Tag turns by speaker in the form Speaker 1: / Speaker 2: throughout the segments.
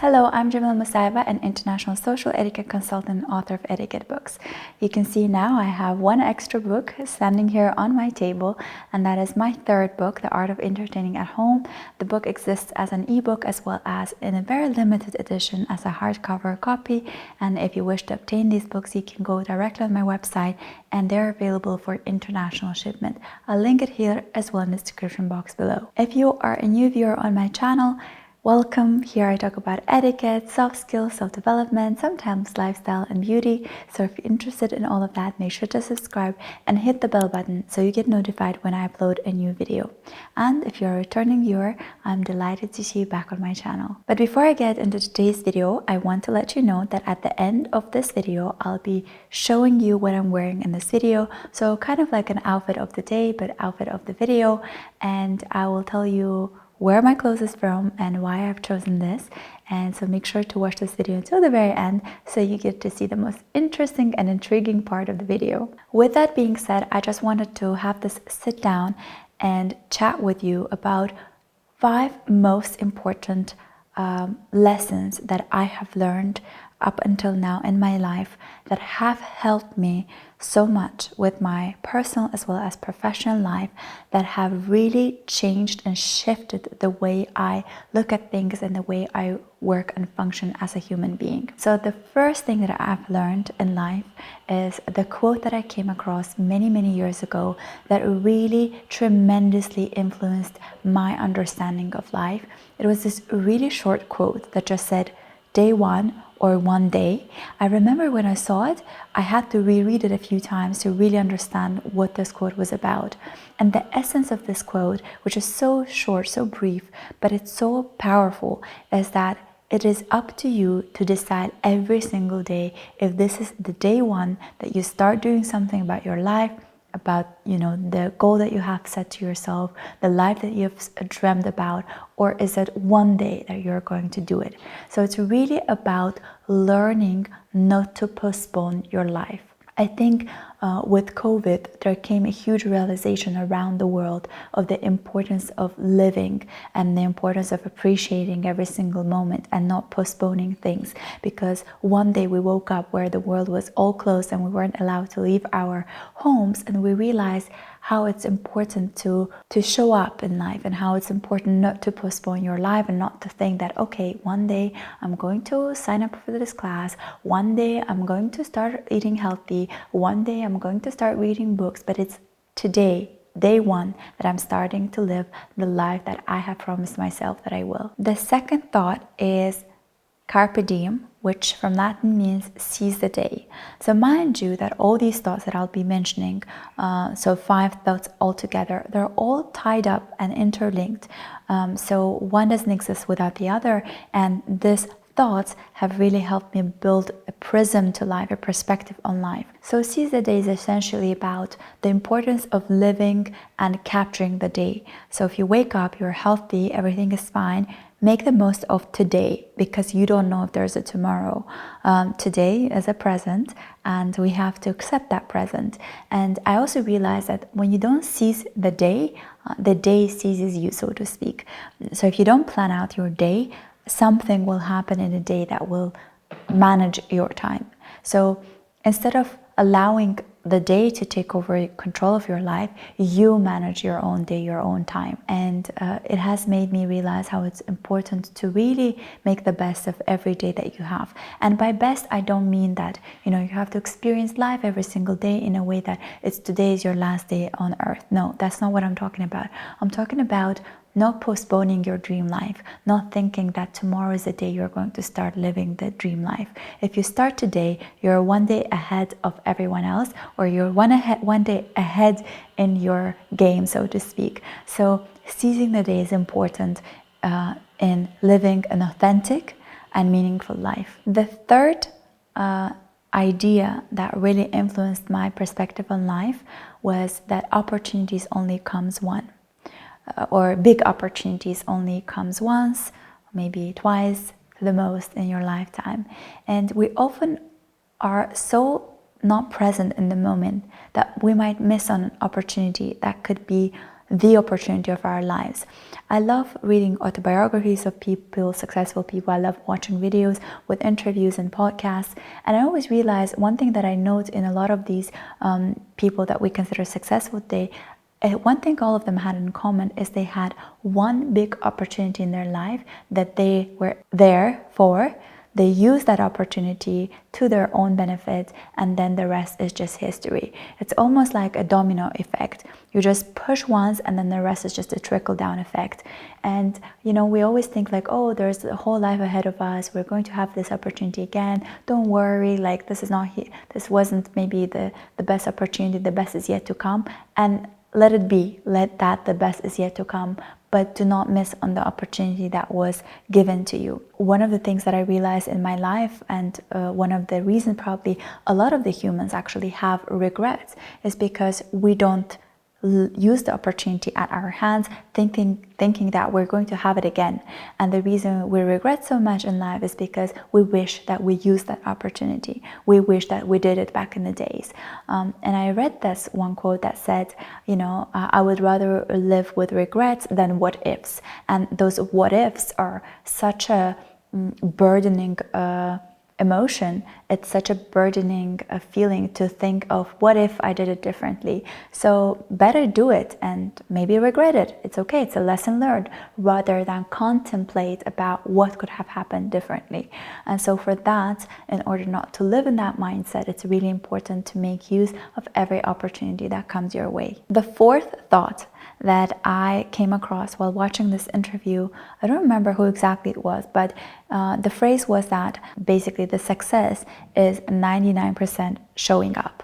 Speaker 1: Hello, I'm Jamila Musayeva, an international social etiquette consultant and author of etiquette books. You can see now I have one extra book standing here on my table, and that is my third book, The Art of Entertaining at Home. The book exists as an ebook as well as in a very limited edition as a hardcover copy. And if you wish to obtain these books, you can go directly on my website and they're available for international shipment. I'll link it here as well in the description box below. If you are a new viewer on my channel, welcome. Here I talk about etiquette, soft skills, self-development, sometimes lifestyle and beauty. So if you're interested in all of that, make sure to subscribe and hit the bell button so you get notified when I upload a new video. And if you're a returning viewer, I'm delighted to see you back on my channel. But before I get into today's video, I want to let you know that at the end of this video, I'll be showing you what I'm wearing in this video. So kind of like an outfit of the day, but outfit of the video. And I will tell you where my clothes is from and why I've chosen this. And so make sure to watch this video until the very end so you get to see the most interesting and intriguing part of the video. With that being said, I just wanted to have this sit down and chat with you about 5 most important lessons that I have learned up until now in my life that have helped me so much with my personal as well as professional life, that have really changed and shifted the way I look at things and the way I work and function as a human being. So the first thing that I've learned in life is the quote that I came across many years ago that really tremendously influenced my understanding of life. It was this really short quote that just said, day one, or one day. I remember when I saw it, I had to reread it a few times to really understand what this quote was about. And the essence of this quote, which is so short, so brief, but it's so powerful, is that it is up to you to decide every single day if this is the day one that you start doing something about your life, about the goal that you have set to yourself, the life that you've dreamed about, or is it one day that you're going to do it? So it's really about learning not to postpone your life. I think with COVID, there came a huge realization around the world of the importance of living and the importance of appreciating every single moment and not postponing things. Because one day we woke up where the world was all closed and we weren't allowed to leave our homes, and we realized how it's important to show up in life and how it's important not to postpone your life and not to think that, okay, one day I'm going to sign up for this class, one day I'm going to start eating healthy, one day I'm going to start reading books, but it's today, day one, that I'm starting to live the life that I have promised myself that I will. The second thought is carpe diem, which from Latin means seize the day. So mind you that all these thoughts that I'll be mentioning, so 5 thoughts altogether, they're all tied up and interlinked. So one doesn't exist without the other, and these thoughts have really helped me build a prism to life, a perspective on life. So seize the day is essentially about the importance of living and capturing the day. So if you wake up, you're healthy, everything is fine, make the most of today, because you don't know if there's a tomorrow. Today is a present, and we have to accept that present. And I also realized that when you don't seize the day seizes you, so to speak. So if you don't plan out your day, something will happen in a day that will manage your time. So instead of allowing the day to take over control of your life, you manage your own day, your own time. And it has made me realize how it's important to really make the best of every day that you have. And by best, I don't mean that you have to experience life every single day in a way that it's today is your last day on earth. No, that's not what I'm talking about. I'm talking about not postponing your dream life, not thinking that tomorrow is the day you're going to start living the dream life. If you start today, you're one day ahead of everyone else, or you're one day ahead in your game, so to speak. So seizing the day is important in living an authentic and meaningful life. The third idea that really influenced my perspective on life was that opportunities only comes one. Or big opportunities only comes once, maybe twice the most in your lifetime. And we often are so not present in the moment that we might miss on an opportunity that could be the opportunity of our lives. I love reading autobiographies of people, successful people. I love watching videos with interviews and podcasts. And I always realize one thing that I note in a lot of these people that we consider successful today, one thing all of them had in common is they had one big opportunity in their life that they were there for. They use that opportunity to their own benefit, and then the rest is just history. It's almost like a domino effect. You just push once, and then the rest is just a trickle-down effect. And we always think like, oh, there's a whole life ahead of us. We're going to have this opportunity again. Don't worry, like this wasn't maybe the best opportunity. The best is yet to come, and let it be. Let that the best is yet to come. But do not miss on the opportunity that was given to you. One of the things that I realized in my life, and one of the reasons probably a lot of the humans actually have regrets, is because we don't use the opportunity at our hands, thinking that we're going to have it again. And the reason we regret so much in life is because we wish that we used that opportunity. We wish that we did it back in the days. And I read this one quote that said, I would rather live with regrets than what ifs. And those what ifs are such a burdening emotion. It's such a burdening feeling to think of, what if I did it differently? So better do it and maybe regret it. It's okay, it's a lesson learned, rather than contemplate about what could have happened differently. And so for that, in order not to live in that mindset, it's really important to make use of every opportunity that comes your way. The fourth thought that I came across while watching this interview, I don't remember who exactly it was, but the phrase was that basically the success is 99% showing up.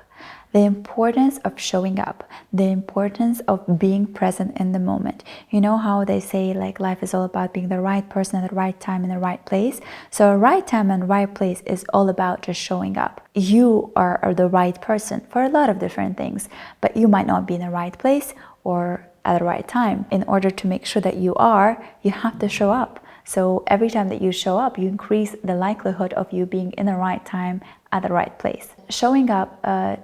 Speaker 1: The importance of showing up, the importance of being present in the moment. You know how they say like life is all about being the right person at the right time in the right place? So right time and right place is all about just showing up. You are the right person for a lot of different things, but you might not be in the right place or at the right time. In order to make sure that you have to show up. So every time that you show up, you increase the likelihood of you being in the right time at the right place. Showing up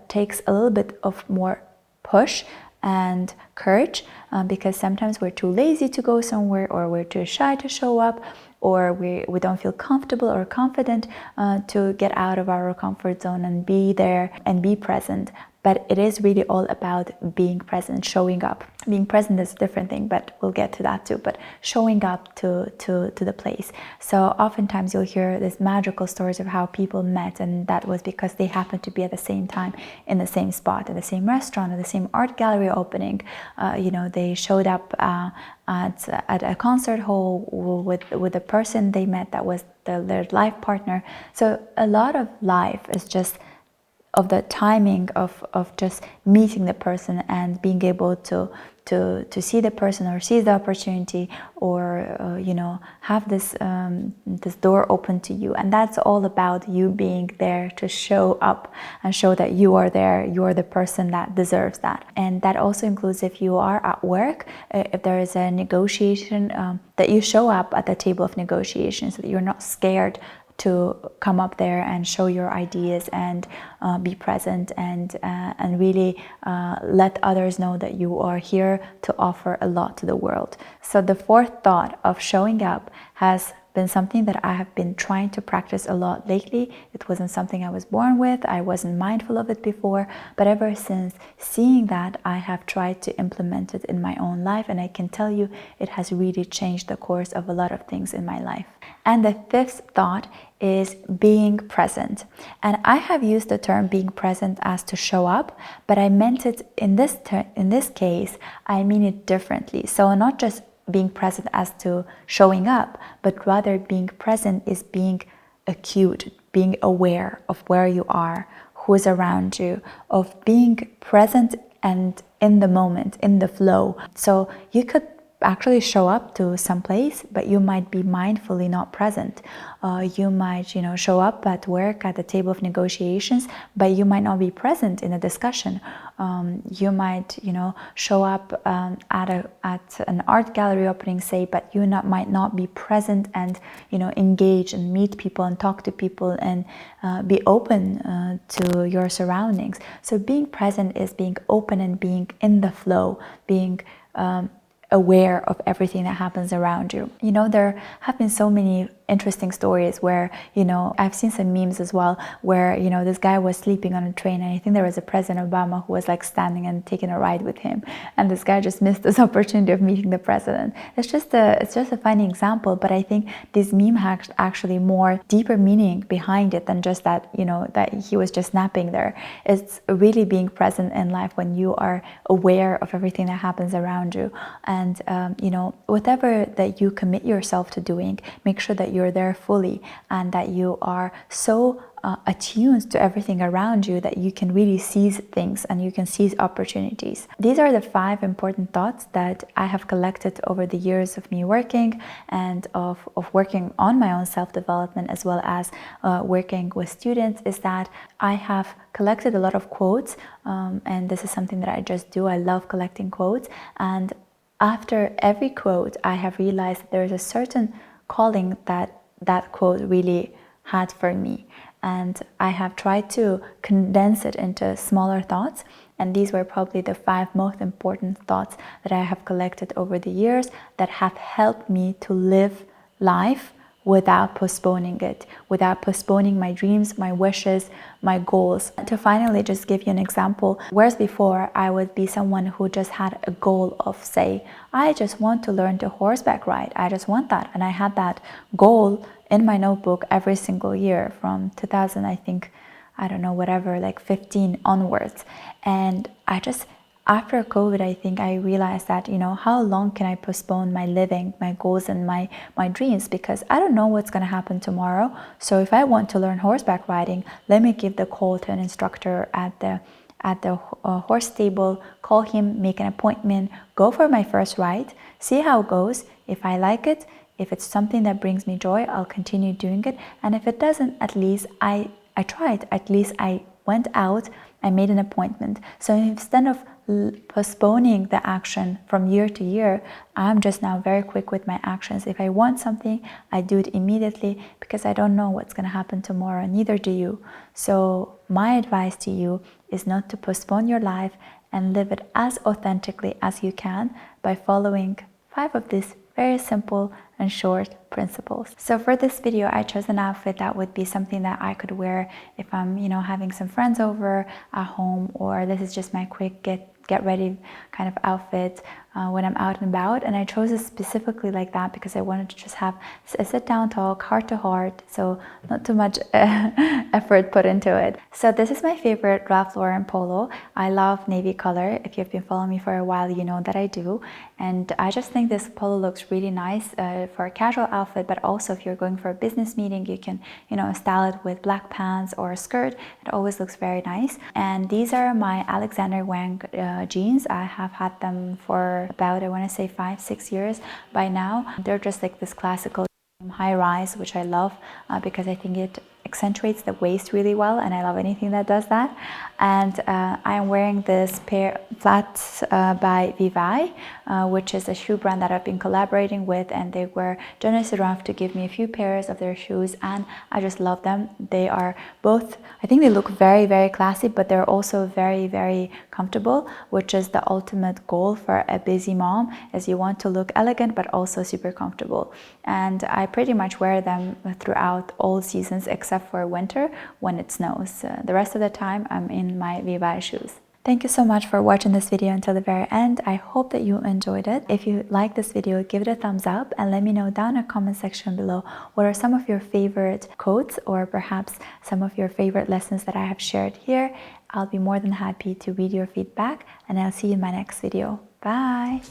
Speaker 1: takes a little bit of more push and courage, because sometimes we're too lazy to go somewhere, or we're too shy to show up, or we don't feel comfortable or confident to get out of our comfort zone and be there and be present. But it is really all about being present, showing up. Being present is a different thing, but we'll get to that too. But showing up to the place. So oftentimes you'll hear these magical stories of how people met, and that was because they happened to be at the same time in the same spot, at the same restaurant, at the same art gallery opening. They showed up at a concert hall with the person they met that was their life partner. So a lot of life is just of the timing of just meeting the person and being able to see the person or seize the opportunity, or have this door open to you. And that's all about you being there to show up and show that you are there, you are the person that deserves that. And that also includes if you are at work, if there is a negotiation, that you show up at the table of negotiations, so that you're not scared to come up there and show your ideas and be present and really let others know that you are here to offer a lot to the world. So the fourth thought of showing up has been something that I have been trying to practice a lot lately. It wasn't something I was born with. I wasn't mindful of it before, but ever since seeing that, I have tried to implement it in my own life, and I can tell you it has really changed the course of a lot of things in my life. And the fifth thought is being present. And I have used the term being present as to show up, but I meant it in this case, I mean it differently. So not just being present as to showing up, but rather being present is being acute, being aware of where you are, who is around you, of being present and in the moment, in the flow. So you could actually show up to some place, but you might be mindfully not present. You might, show up at work at the table of negotiations, but you might not be present in a discussion. You might, show up at an art gallery opening, say, but you might not be present and, engage and meet people and talk to people and be open to your surroundings. So being present is being open and being in the flow, being aware of everything that happens around you. There have been so many interesting stories where, I've seen some memes as well where, this guy was sleeping on a train, and I think there was a President Obama who was like standing and taking a ride with him, and this guy just missed this opportunity of meeting the president. It's just a funny example, but I think this meme has actually more deeper meaning behind it than just that, that he was just napping there. It's really being present in life when you are aware of everything that happens around you. And, whatever that you commit yourself to doing, make sure that you're there fully and that you are so attuned to everything around you that you can really seize things and you can seize opportunities. These are the 5 important thoughts that I have collected over the years of me working and of working on my own self-development, as well as working with students, is that I have collected a lot of quotes, and this is something that I just do. I love collecting quotes, and after every quote I have realized that there is a certain calling that quote really had for me, and I have tried to condense it into smaller thoughts, and these were probably the 5 most important thoughts that I have collected over the years that have helped me to live life without postponing it, without postponing my dreams, my wishes, my goals. To finally just give you an example, whereas before I would be someone who just had a goal of, say, I just want to learn to horseback ride, I just want that, and I had that goal in my notebook every single year from 2000, I think, I don't know, whatever, like 15 onwards. And after COVID, I think I realized that, how long can I postpone my living, my goals and my dreams? Because I don't know what's going to happen tomorrow. So if I want to learn horseback riding, let me give the call to an instructor at the horse stable, call him, make an appointment, go for my first ride, see how it goes. If I like it, if it's something that brings me joy, I'll continue doing it. And if it doesn't, at least I tried. At least I went out, I made an appointment. So instead of postponing the action from year to year, I'm just now very quick with my actions. If I want something, I do it immediately because I don't know what's going to happen tomorrow, neither do you. So my advice to you is not to postpone your life and live it as authentically as you can by following 5 of these very simple and short principles. So for this video, I chose an outfit that would be something that I could wear if I'm, having some friends over at home, or this is just my quick get ready kind of outfit when I'm out and about. And I chose it specifically like that because I wanted to just have a sit down talk, heart to heart, so not too much effort put into it. So this is my favorite Ralph Lauren polo. I love navy color. If you've been following me for a while, you know that I do. And I just think this polo looks really nice for a casual outfit, but also if you're going for a business meeting, you can, style it with black pants or a skirt. It always looks very nice. And these are my Alexander Wang jeans. I have had them for about, I want to say 5-6 years by now. They're just like this classical high rise, which I love because I think it accentuates the waist really well, and I love anything that does that. And I am wearing this pair flats by Vivae, which is a shoe brand that I've been collaborating with, and they were generous enough to give me a few pairs of their shoes, and I just love them. They are both, I think they look very, very classy, but they're also very, very comfortable, which is the ultimate goal for a busy mom, is you want to look elegant but also super comfortable. And I pretty much wear them throughout all seasons except for winter when it snows. The rest of the time I'm in my Vivae shoes. Thank you so much for watching this video until the very end. I hope that you enjoyed it. If you like this video, give it a thumbs up and let me know down in the comment section below what are some of your favorite quotes or perhaps some of your favorite lessons that I have shared here. I'll be more than happy to read your feedback, and I'll see you in my next video. Bye!